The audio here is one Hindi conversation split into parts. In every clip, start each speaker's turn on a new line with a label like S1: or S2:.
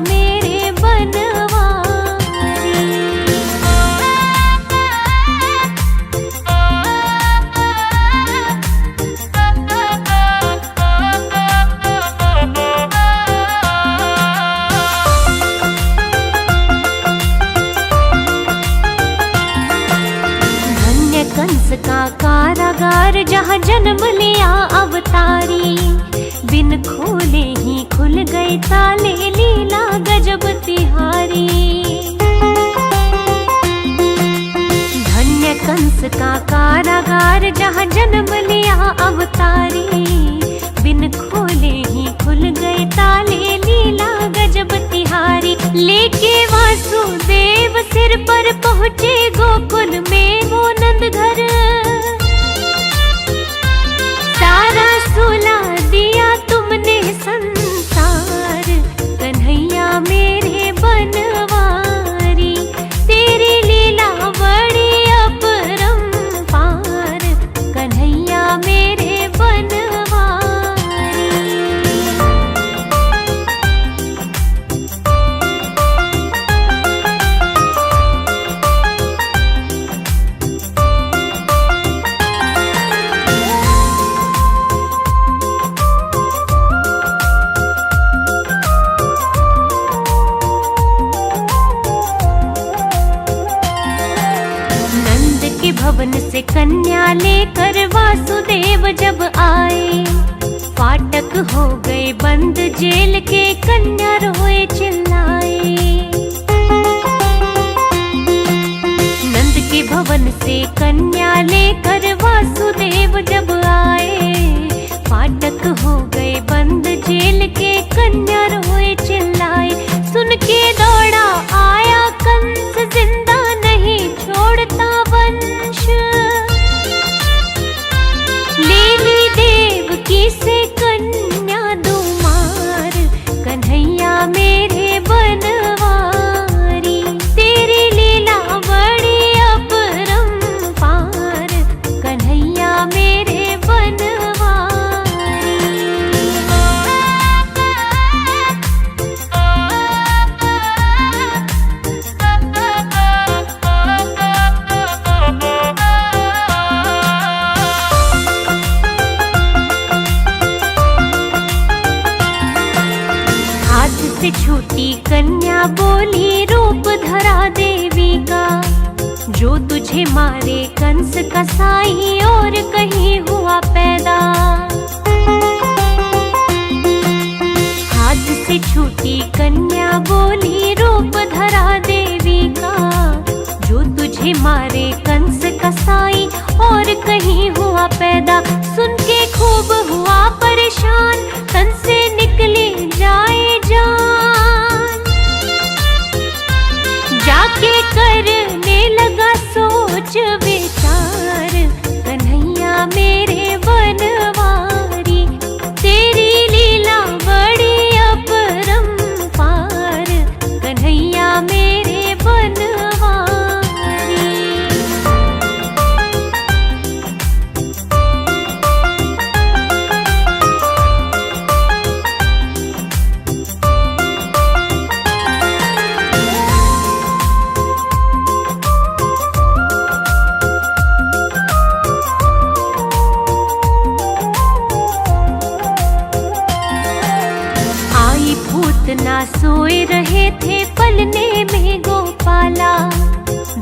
S1: मेरे बनवारी। धन्य कंस का कारागार जहाँ जन्म लिया अवतारी, बिन खोले ही खुल गए ताले, लीला गजब तिहारी। धन्य कंस का कारागार जहाँ जन्म लिया अवतारी, बिन खोले ही खुल गए ताले, लीला गजब तिहारी। लेके वासुदेव सिर पर पहुँचे गोकुल में वो नंद घर, सारा सुला दिया तुमने संसार, कन्हैया मेरे बनवारी। तेरी लीला बड़ी अपरंपार, कन्हैया मेरे बनवारी। भवन से कन्या लेकर वासुदेव जब आए, फाटक हो गए बंद जेल के, कन्या रोए चिल्लाए। नंद के भवन से कन्या लेकर वासुदेव जब आए, फाटक हो गए बंद जेल के, कन्या रोए चिल्लाए। सुन के दौड़ा आया कंस, जिंदा नहीं छोड़ता वंश। लेली देवकी से कन्या दो मार, कन्हैया मेरे बनवारी। तेरी लीला बड़ी अपरंपार, कन्हैया मेरे बनवारी। से छूटी कन्या बोली, रूप धरा देवी का, जो तुझे मारे कंस कसाई, और कहीं हुआ पैदा। हाथ से छूटी कन्या बोली, रूप धरा देवी का, जो तुझे मारे कंस कसाई, और कहीं हुआ पैदा। सुन के खूब हुआ परेशान, तन से निकली जाए जान। जाके करने लगा सोच विचार, कन्हैया मेरे बनवारी। तेरी लीला बड़ी अपरंपार, कन्हैया मेरे बनवारी। ना सोए रहे थे पलने में गोपाला,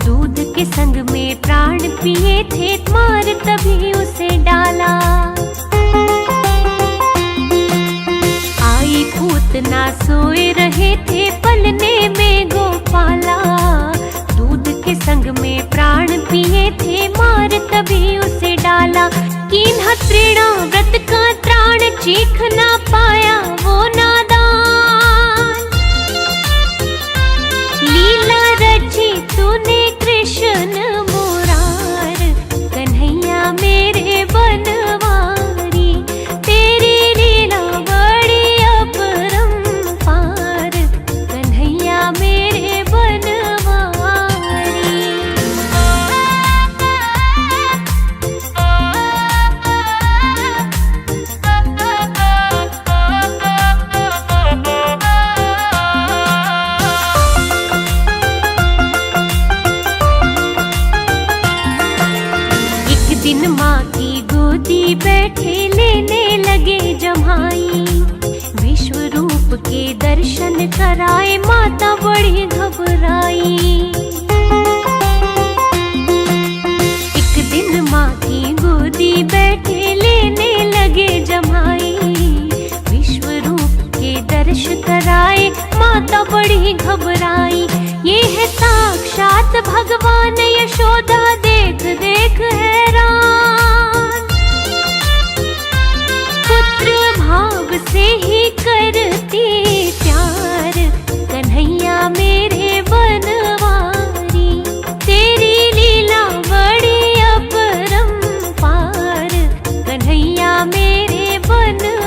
S1: दूध के संग में प्राण पिए थे, मार तभी उसे डाला। आई पूतना सोए रहे थे पलने में गोपाला, दूध के संग में प्राण पिए थे, मार तभी उसे डाला। कीन्हा तृणा व्रत का त्राण, चीख ना पाया वो नादान। लीला रची तूने कृष्ण मुरार, कन्हैया मेरे बनवारी। तेरी लीला बड़ी अपरंपार, कन्हैया मेरे बनवारी। दर्शन कराए माता बड़ी घबराई। एक दिन माँ की गोदी बैठे लेने लगे जमाई, विश्व रूप के दर्श कराए माता बड़ी घबराई। ये है साक्षात भगवान यशोदा देख देख हैरान, पुत्र भाव से ही करती प्यार कन्हैया मेरे बनवारी। तेरी लीला बड़ी अपरंपार कन्हैया मेरे बनवारी।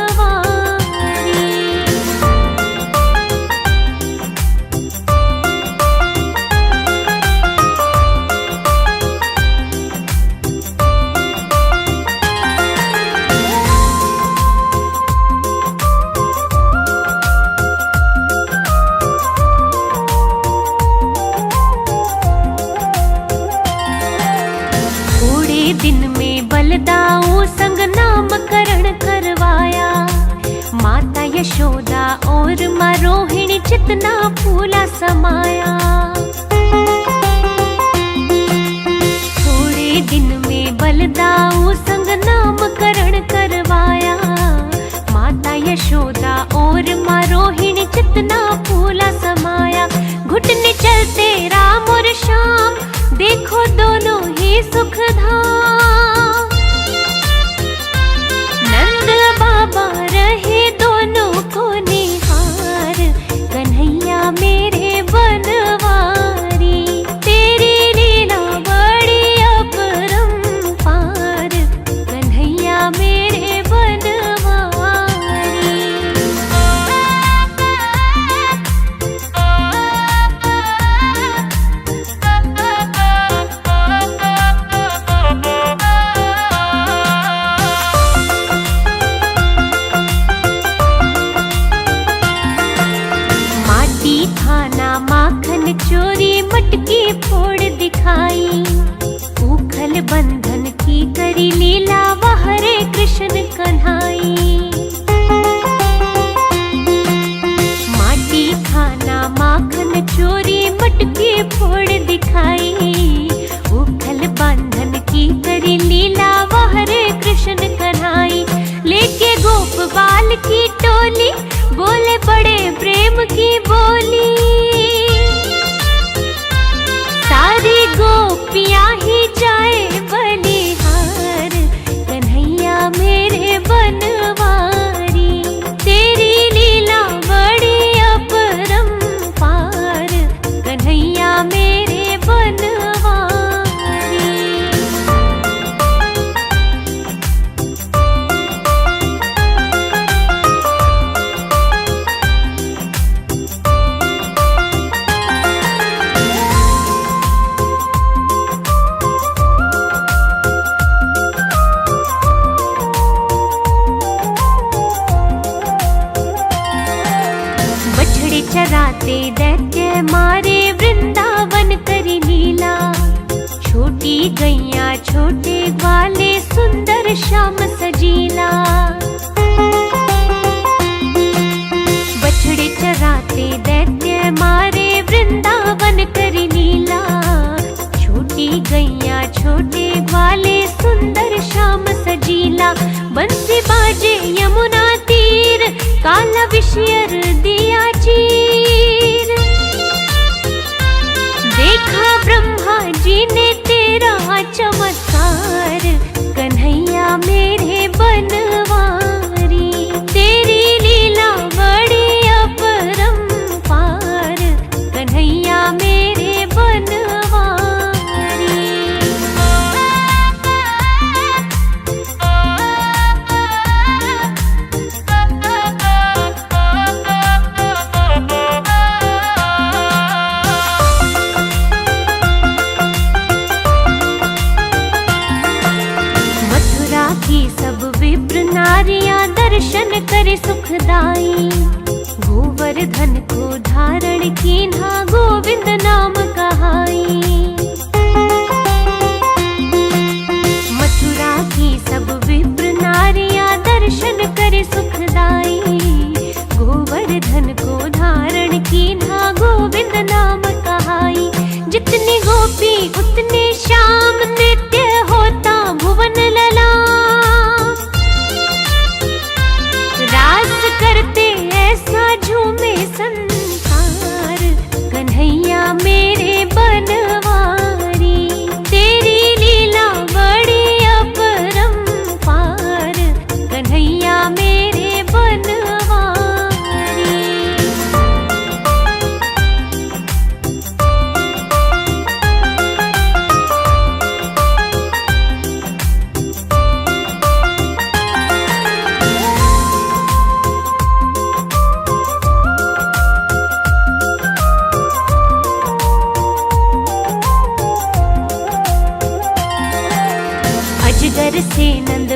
S1: दिन में बलदाऊ संग नामकरण करवाया, माता यशोदा और माँ रोहिणी चितना फूला समाया। थोड़े दिन में बलदाऊ संग नामकरण करवाया, माता यशोदा और माँ रोहिणी चितना फूला समाया। घुटने चलते राम और श्याम देखो दोनों ही सुखधाम, नंद बाबा रहे दोनों को निहार कन्हैया मेरे बनवारी। तेरी लीला बड़ी अपरंपार कन्हैया मेरे बनवारी। माखन चोरी मटकी फोड़ दिखाई, उखल बंधन की करी लीला वह हरे कृष्ण कन्हाई। माटी खाना माखन चोरी मटकी फोड़ दिखाई, उखल बंधन की करी लीला वह हरे कृष्ण कन्हाई। लेके गोप बाल की टोली बोले बड़े प्रेम की बोली, सारी गोपियां ही जाए बलिहार कन्हैया मेरे बनवारी। तेरी लीला बड़ी अपरंपार कन्हैया मेरे बनवारी। चराते दैत्य मारे वृंदावन करी लीला, छोटी गैया छोटे ग्वाले सुंदर श्याम सजीला। बछड़े चराते दैत्य मारे वृंदावन करी लीला, छोटी गैया छोटे ग्वाले सुंदर श्याम सजीला। बंसी बाजे यमुना तीर काला विषयर दिया चीर, देखा ब्रह्मा जी ने तेरा चमत्कार कन्हैया मेरे बनवारी। तेरी लीला बड़ी अपरंपार कन्हैया मेरे बनवारी। नारियां दर्शन करे सुखदाई, गोवर्धन को धारण कीन्हा गोविंद नाम कहाई। मथुरा की सब विप्र नारियां दर्शन करे सुखदाई, गोवर्धन को धारण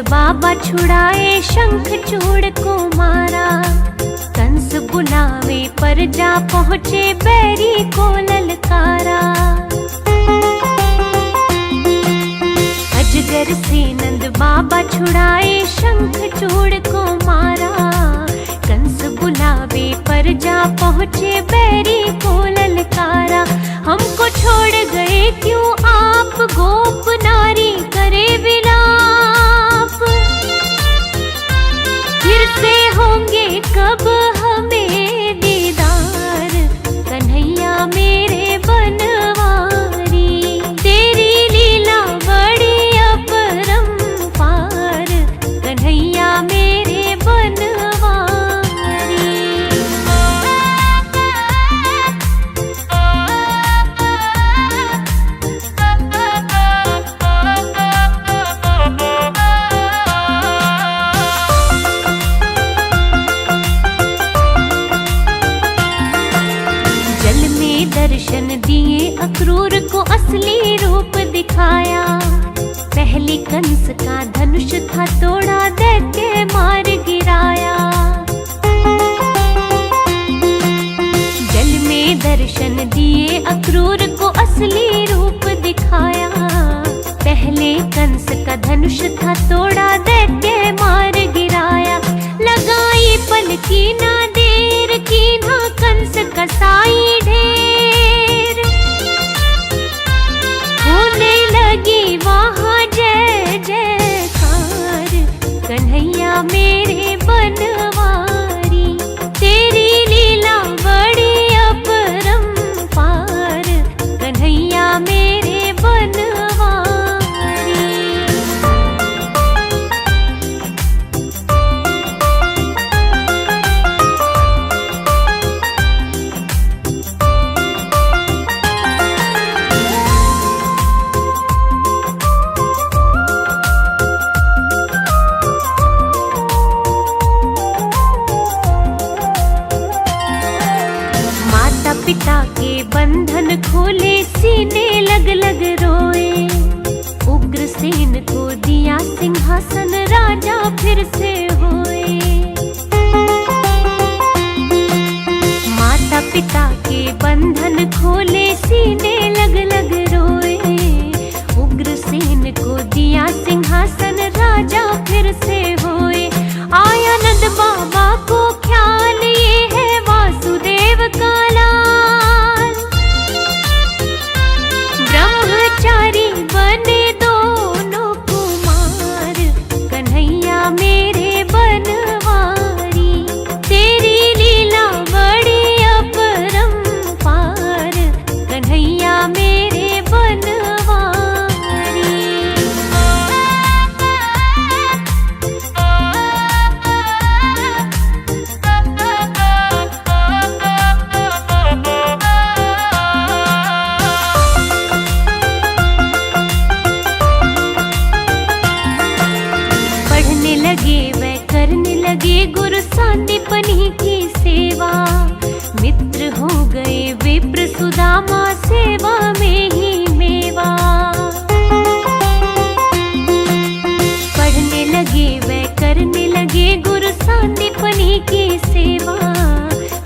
S1: बाबा छुड़ाए शंख चूड़ को मारा। कंस बुलावे पर जा पहुँचे बैरी को ललकारा। अजगर से नंद बाबा छुड़ाए शंख चूड़ को मारा। कंस बुलावे पर जा पहुँचे बैरी को ललकारा। हमको छोड़ गए क्यों आप गोप नारी करे विलाप। फिर से होंगे कब हमें दीदार कन्हैया मेरे बनवारी। तेरी लीला बड़ी अपरंपार कन्हैया मेरे बनवारी। दर्शन दिए अक्रूर को असली रूप दिखाया। पहले कंस का धनुष था तोड़ा दैत्य मार गिराया। जल में दर्शन दिए अक्रूर को असली रूप दिखाया। पहले कंस का धनुष था तोड़ा दैत्य मार गिराया। लगाई पलकी ना देर की ना कंस कसाई ढेर। होने लगी वहाँ जय जयकार कन्हैया मेरे बनवारी। तेरी लीला बड़ी अपरंपार कन्हैया मेरे बनवारी। पिता के बंधन खोले सीने लग लग रोए। उग्रसेन को दिया सिंहासन राजा फिर से होए। माता पिता के बंधन खोले सीने लग लग रोए। उग्रसेन को दिया सिंहासन राजा फिर से होए। आया नंद बाबा को ख्याल ये है वासुदेव का लाल। ब्रह्मचारी बने दोनों कुमार कन्हैया मेरे बनवारी। तेरी लीला बड़ी अपरंपार कन्हैया मेरे बनवारी। लगे गुरु सांदीपनी की सेवा। मित्र हो गए विप्र सुदामा सेवा में ही मेवा। पढ़ने लगे वह करने लगे गुरु सांदीपनी की सेवा।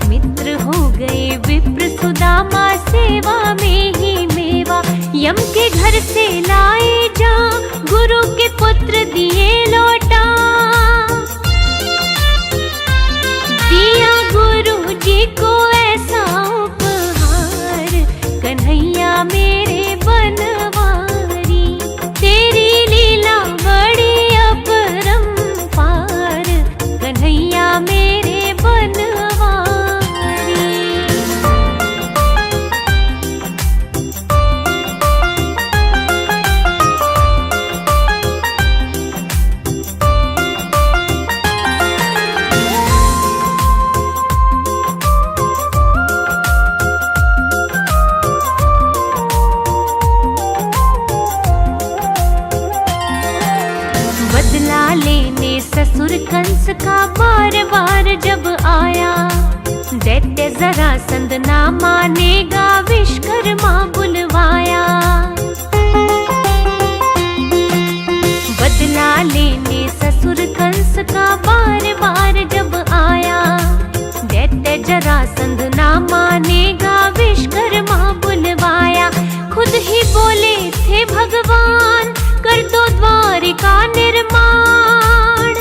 S1: मित्र हो गए विप्र सुदामा सेवा में ही मेवा। यम के घर से लाए जा गुरु के पुत्र दिए लौटा। दिया गुरु जी को ऐसा उपहार कन्हैया मेरे बनवारी। तेरी लीला बड़ी अपरंपार कन्हैया मेरे बनवारी। लेने ससुर कंस का बार बार जब आया। दैत्य जरासंध ना मानेगा विश्वकर्मा बुलवाया। बदला लेने ससुर कंस का बार बार जब आया, दैत्य जरासंध ना मानेगा विश्वकर्मा बुलवाया। खुद ही बोले थे भगवान कर दो द्वारिका निर्माण,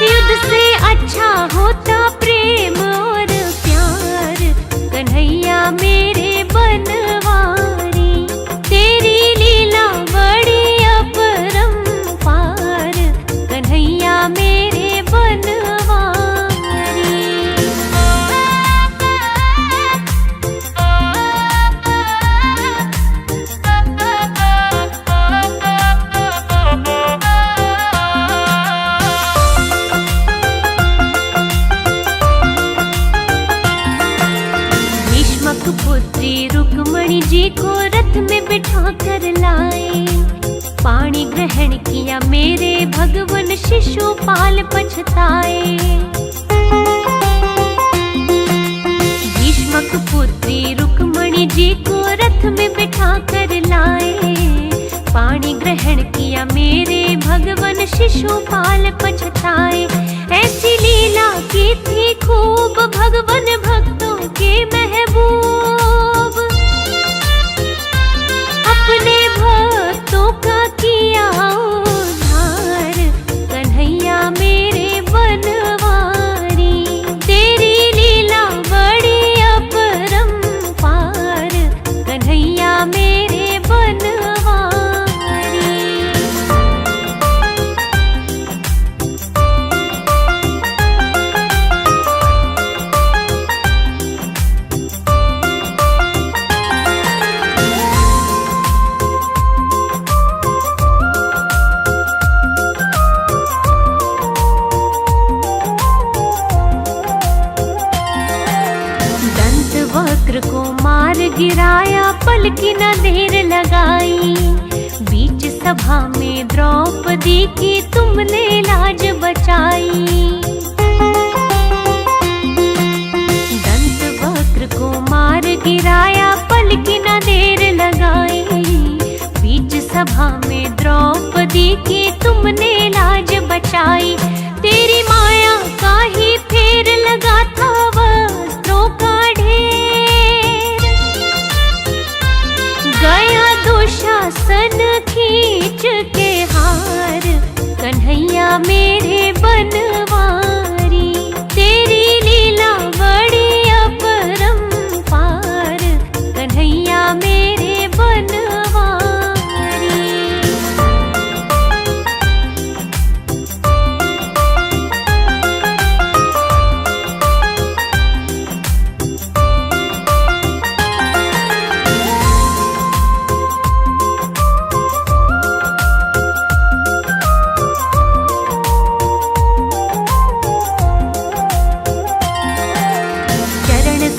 S1: युद्ध से अच्छा होता प्रेम और प्यार, कन्हैया मेरे बनवारी, तेरी लीला बड़ी अपरंपार, कन्हैया मेरे बनवारी। पुत्री रुक्मणी जी को रथ में बिठा कर लाए, पानी ग्रहण किया मेरे भगवन शिशुपाल पछताए। भीष्मक पुत्री रुक्मणी जी को रथ में बिठा कर लाए, पानी ग्रहण किया मेरे भगवन शिशुपाल पछताए। ऐसी लीला की थी खूब भगवन भक्तों के महबूब, अपने भक्तों का किया उद्धार, कन्हैया मेरे बनवारी, तेरी लीला बड़ी अपरंपार, कन्हैया मेरे बनवारी। वक्र को मार गिराया, पलकी न देर लगाई, बीच सभा में द्रौपदी की तुमने लाज बचाई। दंत वक्र को मार गिराया, पलकी न देर लगाई, बीच सभा में द्रौपदी की तुमने लाज बचाई। तेरी माया का ही फेर लगा था वस्त्रों का ढेर, गया दुशासन खींच के हार, कन्हैया मेरे बनवारी, तेरी लीला बड़ी अपरंपार, कन्हैया मेरे बनवारी।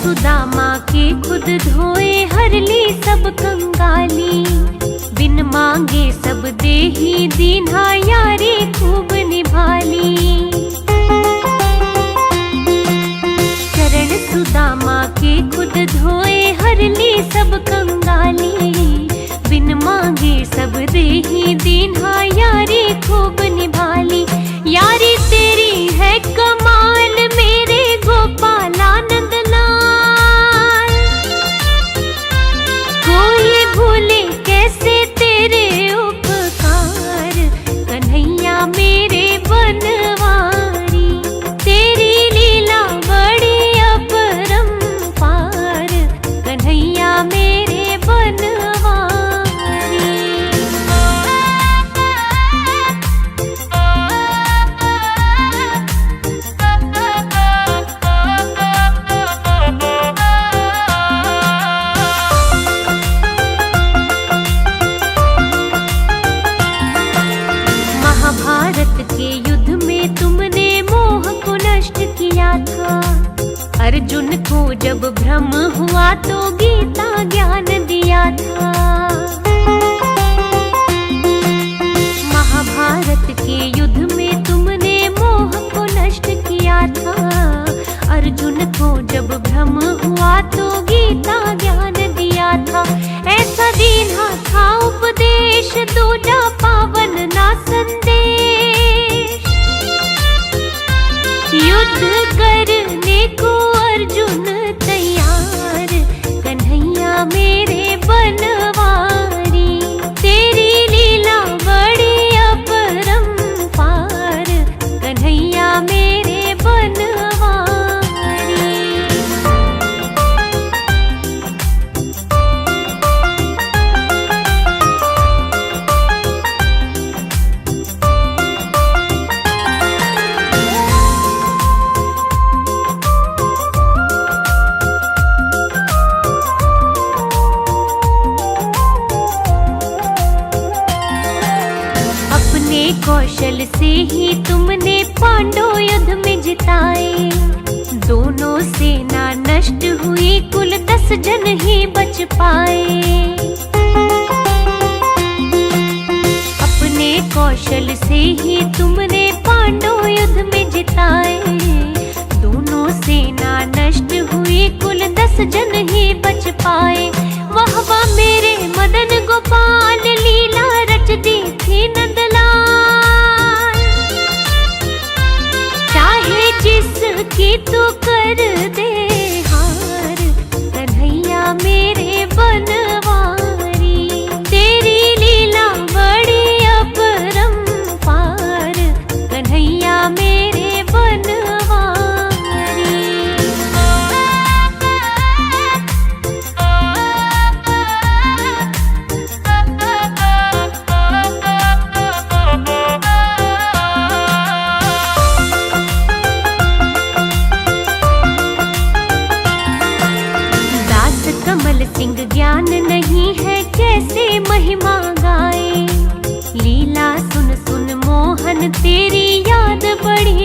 S1: सुदामा के खुद धोए हर ली सब कंगाली, बिन मांगे सब देही दीन्हा यारी खूब निभाली। चरण सुदामा के खुद धोए हर ली सब कंगाली, बिन मांगे सब देही दीन्हा यारी खूब निभाली। यारी तेरी है कमाल मेरे गोपालानंद लाल, कोई भूले कैसे तेरे उपकार, कन्हैया मेरे बनवारी, तेरी लीला बड़ी अपरंपार, कन्हैया मेरे बनवारी। महाभारत के युद्ध में तुमने मोह को नष्ट किया था, अर्जुन को जब भ्रम हुआ तो गीता ज्ञान दिया था। महाभारत के युद्ध में तुमने मोह को नष्ट किया था, अर्जुन को जब भ्रम हुआ तो गीता ज्ञान दिया था। ऐसा दीन्हा था उपदेश दूजा पावन ही तुमने पांडव युद्ध में जिताए। दोनों सेना नष्ट हुई, कुल 10 जन ही बच पाए। अपने कौशल से ही तुमने पांडव युद्ध में जिताए। दोनों सेना नष्ट हुई, कुल 10 जन ही बच पाए। वाह वाह मेरे मदन गोपाल, लीला रच दी थी नंदलाल। चाहे जिसकी तू कर दे हार, कन्हैया मेरे बनवारी। तेरी लीला बड़ी अपरंपार, कन्हैया मेरे बनवारी। कमल सिंह ज्ञान नहीं है, कैसे महिमा गाए। लीला सुन सुन मोहन तेरी याद बड़ी